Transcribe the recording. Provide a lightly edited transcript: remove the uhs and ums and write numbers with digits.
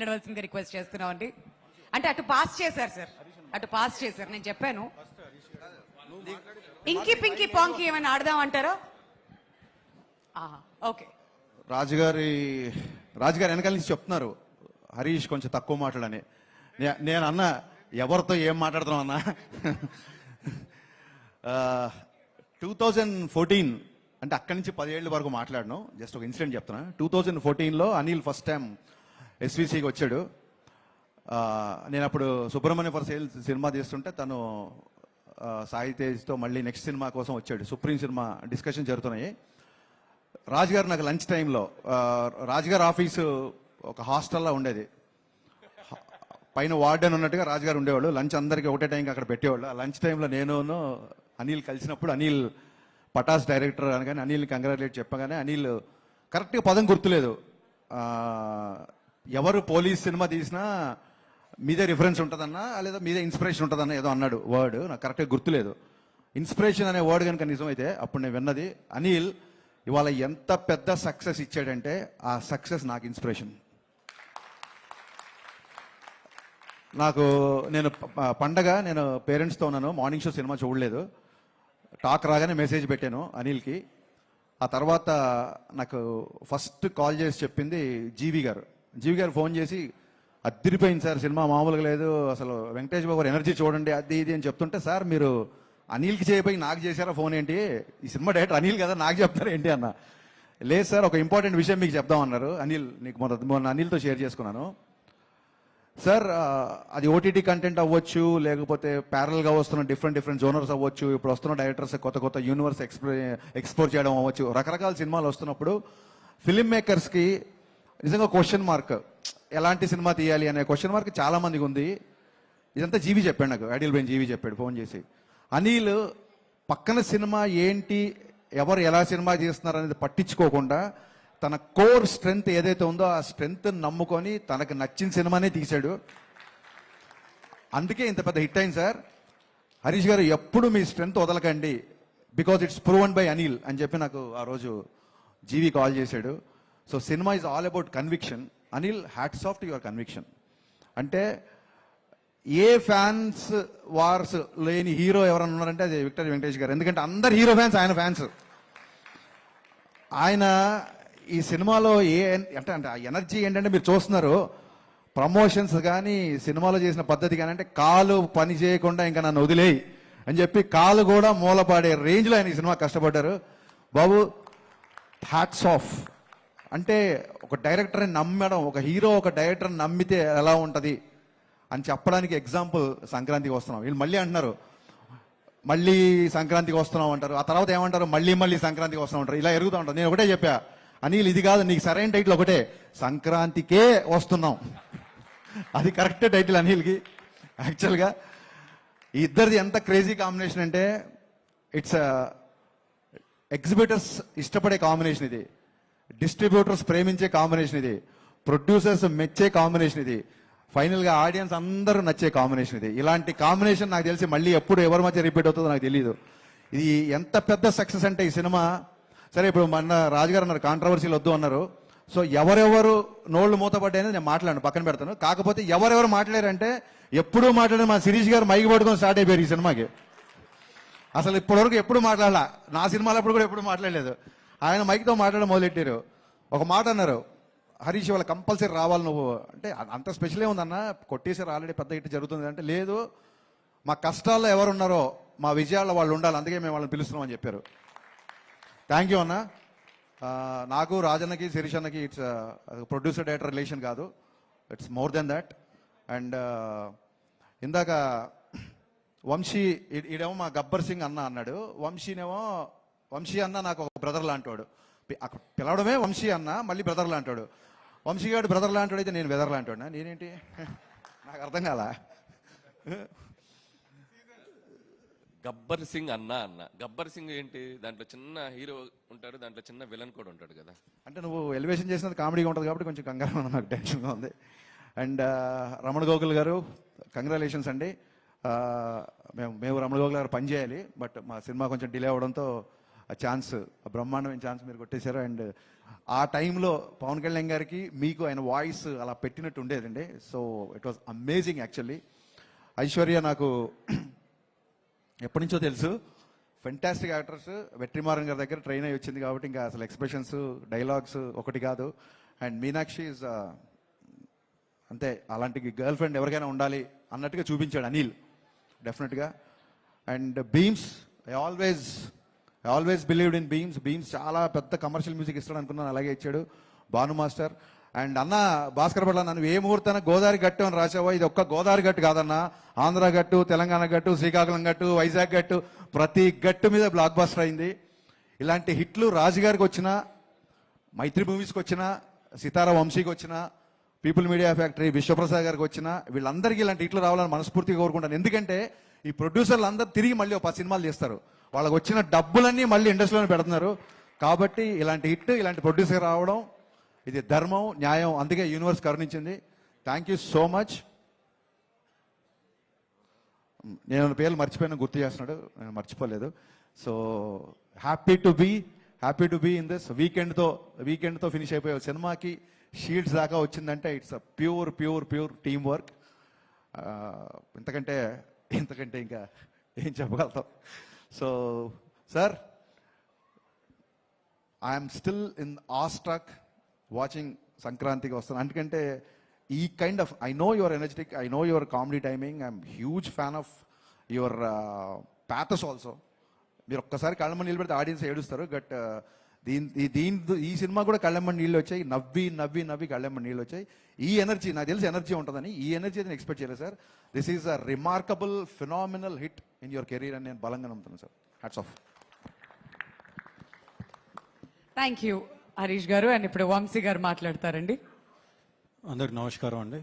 మాట్లాడవలసిందిగా రిక్వెస్ట్ చేస్తున్నాం అండి. అంటే అటు పాస్ చేశారు సార్, అటు పాస్ చేశారు. నేను చెప్పాను ఇంకి పింకి పాంకి ఏమైనా ఆడదాం అంటారా? ఓకే. రాజుగారు వెనకాల నుంచి చెప్తున్నారు హరీష్ కొంచెం తక్కువ మాట్లాడని. నేను అన్నా ఎవరితో ఏం మాట్లాడుతున్నాం అన్నా. 2014 అంటే అక్కడి నుంచి 10 ఏళ్ళ వరకు మాట్లాడను. జస్ట్ ఒక ఇన్సిడెంట్ చెప్తున్నా. 2014లో అనిల్ ఫస్ట్ టైం ఎస్విసికి వచ్చాడు. నేను అప్పుడు సుబ్రహ్మణ్య ఫర్ సేల్ సినిమా తీస్తుంటే తను సాయి తేజ్తో మళ్ళీ నెక్స్ట్ సినిమా కోసం వచ్చాడు. సుప్రీం సినిమా డిస్కషన్ జరుగుతున్నాయి. రాజుగారు నాకు లంచ్ టైంలో, రాజుగారు ఆఫీసు ఒక హాస్టల్లో ఉండేది, పైన వార్డెన్ ఉన్నట్టుగా రాజుగారు ఉండేవాళ్ళు. లంచ్ అందరికీ ఒకటే టైంకి అక్కడ పెట్టేవాళ్ళు. ఆ లంచ్ టైంలో నేను అనిల్ కలిసినప్పుడు అనిల్ పటాస్ డైరెక్టర్ అనగానే అనిల్ని కంగ్రాచులేట్ చెప్పగానే అనిల్ కరెక్ట్గా పదం గుర్తులేదు, ఎవరు పోలీస్ సినిమా తీసినా మీదే రిఫరెన్స్ ఉంటుందన్నా లేదా మీదే ఇన్స్పిరేషన్ ఉంటుందన్నా ఏదో అన్నాడు వర్డ్, నాకు కరెక్ట్గా గుర్తులేదు. ఇన్స్పిరేషన్ అనే వర్డ్ కనుక నిజమైతే అప్పుడు నేను విన్నది. అనిల్ ఇవాళ ఎంత పెద్ద సక్సెస్ ఇచ్చాడంటే ఆ సక్సెస్ నాకు ఇన్స్పిరేషన్. నేను పండగ నేను పేరెంట్స్తో ఉన్నాను, మార్నింగ్ షో సినిమా చూడలేదు. టాక్ రాగానే మెసేజ్ పెట్టాను అనిల్కి. ఆ తర్వాత నాకు ఫస్ట్ కాల్ చేసి చెప్పింది జీవి గారు ఫోన్ చేసి అదిరిపోయింది సార్ సినిమా, మామూలుగా లేదు అసలు, వెంకటేష్ బాబు ఎనర్జీ చూడండి అది ఇది అని చెప్తుంటే, సార్ మీరు అనిల్కి చేయబోయి నాకు చేశారా ఫోన్ ఏంటి, ఈ సినిమా డైరెక్టర్ అనిల్ కదా నాకు చెప్తారు ఏంటి అన్న. లేదు సార్ ఒక ఇంపార్టెంట్ విషయం మీకు చెప్దామన్నారు. అనిల్ నీకు మొన్న అనిల్తో షేర్ చేసుకున్నాను సార్, అది ఓటీటీ కంటెంట్ అవ్వచ్చు, లేకపోతే ప్యారల్గా వస్తున్న డిఫరెంట్ జోనర్స్ అవ్వచ్చు, ఇప్పుడు వస్తున్న డైరెక్టర్స్ కొత్త యూనివర్స్ ఎక్స్ప్లోర్ చేయడం అవ్వచ్చు, రకరకాల సినిమాలు వస్తున్నప్పుడు ఫిల్మ్ మేకర్స్కి నిజంగా క్వశ్చన్ మార్క్, ఎలాంటి సినిమా తీయాలి అనే క్వశ్చన్ మార్క్ చాలా మందికి ఉంది. ఇదంతా జీవి చెప్పాడు నాకు, ఐడియల్ బ్రెయిన్ జీవి చెప్పాడు ఫోన్ చేసి. అనిల్ పక్కన సినిమా ఏంటి, ఎవరు ఎలా సినిమా చేస్తున్నారు అనేది పట్టించుకోకుండా తన కోర్ స్ట్రెంగ్త్ ఏదైతే ఉందో ఆ స్ట్రెంగ్త్ నమ్ముకొని తనకు నచ్చిన సినిమానే తీశాడు. అందుకే ఇంత పెద్ద హిట్ అయింది సార్. హరీష్ గారు ఎప్పుడు మీ స్ట్రెంగ్త్ వదలకండి, because it's proven by Anil అని చెప్పి నాకు ఆ రోజు జీవి కాల్ చేశాడు. So cinema is all about conviction. Anil, hats off to your conviction. అంటే ఏ ఫ్యాన్స్ వార్స్ లేని హీరో ఎవరన్నా ఉన్నారంటే అది విక్టరీ వెంకటేష్ గారు. ఎందుకంటే అందరు హీరో ఫ్యాన్స్ ఆయన ఫ్యాన్స్. ఆయన ఈ సినిమాలో అంటే ఆ ఎనర్జీ ఏంటంటే మీరు చూస్తున్నారు, ప్రమోషన్స్ కానీ సినిమాలో చేసిన పద్ధతి కానీ, అంటే కాలు పని చేయకుండా ఇంకా నన్ను వదిలేయి అని చెప్పి కాలు కూడా మూలపాడే రేంజ్లో ఆయన ఈ సినిమా కష్టపడ్డారు. బాబు హ్యాట్స్ ఆఫ్. అంటే ఒక డైరెక్టర్ని నమ్మడం, ఒక హీరో ఒక డైరెక్టర్ని నమ్మితే ఎలా ఉంటుంది అని చెప్పడానికి ఎగ్జాంపుల్ సంక్రాంతికి వస్తున్నాం. వీళ్ళు మళ్ళీ అంటున్నారు మళ్ళీ సంక్రాంతికి వస్తున్నాం అంటారు, ఆ తర్వాత ఏమంటారు మళ్ళీ సంక్రాంతికి వస్తున్నాం అంటారు, ఇలా ఎరుగుతూ ఉంటారు. నేను ఒకటే చెప్పా, అనిల్ ఇది కాదు, నీకు సరైన టైటిల్ ఒకటే, సంక్రాంతికే వస్తున్నాం. అది కరెక్ట్ టైటిల్ అనిల్కి. యాక్చువల్గా ఈ ఇద్దరిది ఎంత క్రేజీ కాంబినేషన్ అంటే, ఇట్స్ ఎగ్జిబిటర్స్ ఇష్టపడే కాంబినేషన్ ఇది, డిస్ట్రిబ్యూటర్స్ ప్రేమించే కాంబినేషన్ ఇది, ప్రొడ్యూసర్స్ మెచ్చే కాంబినేషన్ ఇది, ఫైనల్గా ఆడియన్స్ అందరూ నచ్చే కాంబినేషన్ ఇది. ఇలాంటి కాంబినేషన్ నాకు తెలిసి మళ్ళీ ఎప్పుడు ఎవరి మధ్య రిపీట్ అవుతుందో నాకు తెలియదు. ఇది ఎంత పెద్ద సక్సెస్ అంటే ఈ సినిమా. సరే ఇప్పుడు మన రాజుగారు అన్నారు కాంట్రవర్సీలు వద్దు అన్నారు. సో ఎవరెవరు నోళ్లు మూతపడ్డాయని నేను మాట్లాడను, పక్కన పెడతాను. కాకపోతే ఎవరెవరు మాట్లాడారంటే, ఎప్పుడూ మాట్లాడిన మా శిరీష్ గారు మైకి పట్టుకొని స్టార్ట్ అయిపోయారు ఈ సినిమాకి. అసలు ఇప్పటివరకు ఎప్పుడు మాట్లాడాల, నా సినిమాలప్పుడు కూడా ఎప్పుడు మాట్లాడలేదు. ఆయన మైక్తో మాట్లాడడం మొదలెట్టారు. ఒక మాట అన్నారు, హరీష్ వాళ్ళ కంపల్సరీ రావాలి నువ్వు అంటే, అంత స్పెషల్ ఏముందన్న, కొట్టేసారు ఆల్రెడీ పెద్ద హిట్ జరుగుతుంది అంటే, లేదు మా కష్టాల్లో ఎవరున్నారో మా విజయాల్లో వాళ్ళు ఉండాలి, అందుకే మేము వాళ్ళని పిలుస్తున్నాం అని చెప్పారు. థ్యాంక్ యూ అన్న. నాకు రాజన్నకి శిరీష్ అన్నకి ఇట్స్ ప్రొడ్యూసర్ డైరెక్టర్ రిలేషన్ కాదు, it's more than that. And ఇందాక వంశీ ఈడేమో మా గబ్బర్ సింగ్ అన్న అన్నాడు, వంశీ అన్న నాకు ఒక బ్రదర్ లాంటివాడు, పిలవడమే వంశీ అన్న, మళ్ళీ బ్రదర్ లాంటాడు. వంశీ గారు బ్రదర్ లాంటాడు అయితే నేను వెదర్ లాంటాడు, నేనేంటి నాకు అర్థం కాలా. గబ్బర్ సింగ్ అన్న గబ్బర్ సింగ్ ఏంటి, దాంట్లో చిన్న హీరో ఉంటాడు, దాంట్లో చిన్న విలన్ కూడా ఉంటాడు కదా. అంటే నువ్వు ఎలివేషన్ చేసినది కామెడీగా ఉంటుంది కాబట్టి కొంచెం కంగారు నాకు టెన్షన్గా ఉంది. అండ్ రమణ గోకుల్ గారు కంగ్రాచులేషన్స్ అండి. మేము రమణ గోకుల్ గారు పనిచేయాలి, బట్ మా సినిమా కొంచెం డిలే అవ్వడంతో ఆ ఛాన్స్, బ్రహ్మాండమైన ఛాన్స్ మీరు కొట్టేశారు. అండ్ ఆ టైంలో పవన్ కళ్యాణ్ గారికి మీకు ఆయన వాయిస్ అలా పెట్టినట్టు ఉండేదండి. So it was amazing actually. Aishwarya నాకు ఎప్పటి నుంచో తెలుసు. Fantastic actors. వెట్రిమారన్ గారి దగ్గర ట్రైన్ అయ్యి వచ్చింది కాబట్టి ఇంకా అసలు ఎక్స్ప్రెషన్స్ డైలాగ్స్ ఒకటి కాదు. అండ్ మీనాక్షి ఇస్ అంతే, అలాంటి గర్ల్ ఫ్రెండ్ ఎవరికైనా ఉండాలి అన్నట్టుగా చూపించాడు అనిల్ డెఫినెట్గా. And Bheems, I always believed in Bheems చాలా పెద్ద కమర్షియల్ మ్యూజిక్ ఇస్తాడు అనుకున్నాను, అలాగే ఇచ్చాడు. భాను మాస్టర్ అండ్ అన్న భాస్కర్ పట్ల నన్ను ఏ ముహూర్తాన గోదావరి గట్టు అని రాసావో, ఇది ఒక్క గోదావరి గట్టు కాదన్న, ఆంధ్ర గట్టు, తెలంగాణ గట్టు, శ్రీకాకుళం గట్టు, వైజాగ్ గట్టు, ప్రతి గట్టు మీద బ్లాక్ బస్టర్ అయింది. ఇలాంటి హిట్లు రాజుగారికి వచ్చిన, మైత్రి మూవీస్కి వచ్చిన, సితారా వంశీకి వచ్చిన, పీపుల్ మీడియా ఫ్యాక్టరీ విశ్వప్రసాద్ గారికి వచ్చిన, వీళ్ళందరికీ ఇలాంటి హిట్లు రావాలని మనస్ఫూర్తిగా కోరుకుంటాను. ఎందుకంటే ఈ ప్రొడ్యూసర్లు అందరూ తిరిగి మళ్ళీ ఒక 10 సినిమాలు చేస్తారు, వాళ్ళకి వచ్చిన డబ్బులన్నీ మళ్ళీ ఇండస్ట్రీలోనే పెడుతున్నారు. కాబట్టి ఇలాంటి హిట్, ఇలాంటి ప్రొడ్యూసర్ రావడం ఇది ధర్మం, న్యాయం. అందుకే యూనివర్స్ కరుణించింది. Thank you so much. నేను పేర్లు మర్చిపోయినా గుర్తు చేస్తున్నాడు, నేను మర్చిపోలేదు. So happy to be in this. వీకెండ్తో ఫినిష్ అయిపోయే సినిమాకి షీల్డ్స్ దాకా వచ్చిందంటే it's a pure team work. ఇంతకంటే ఇంకా ఏం చెప్పగలుగుతాం. So sir, I'm still in awestruck watching సంక్రాంతికి వస్తాను. ఎందుకంటే ఈ kind of, I know your energetic, I know your comedy timing, I'm huge fan of your pathos also. మీరు ఒక్కసారి కళ్ళమ్మ నీళ్ళు పెడితే ఆడియన్స్ ఏడుస్తారు. బట్ ఈ సినిమా కూడా కళ్ళమ్మ నీళ్ళు వచ్చాయి, నవ్వి కళ్ళమ్మ నీళ్ళు వచ్చాయి. ఈ ఎనర్జీ నాకు తెలిసి ఎనర్జీ ఉంటుందని, ఈ ఎనర్జీ నేను ఎక్స్పెక్ట్ చేయలేదు sir. This is a remarkable phenomenal hit in your career అని నేను బలంగా నమ్ముతున్నాను sir. Hats off. Thank you Harish గారు. అండ్ ఇప్పుడు వంశీ గారు మాట్లాడతారండి. అందరికి నమస్కారం అండి.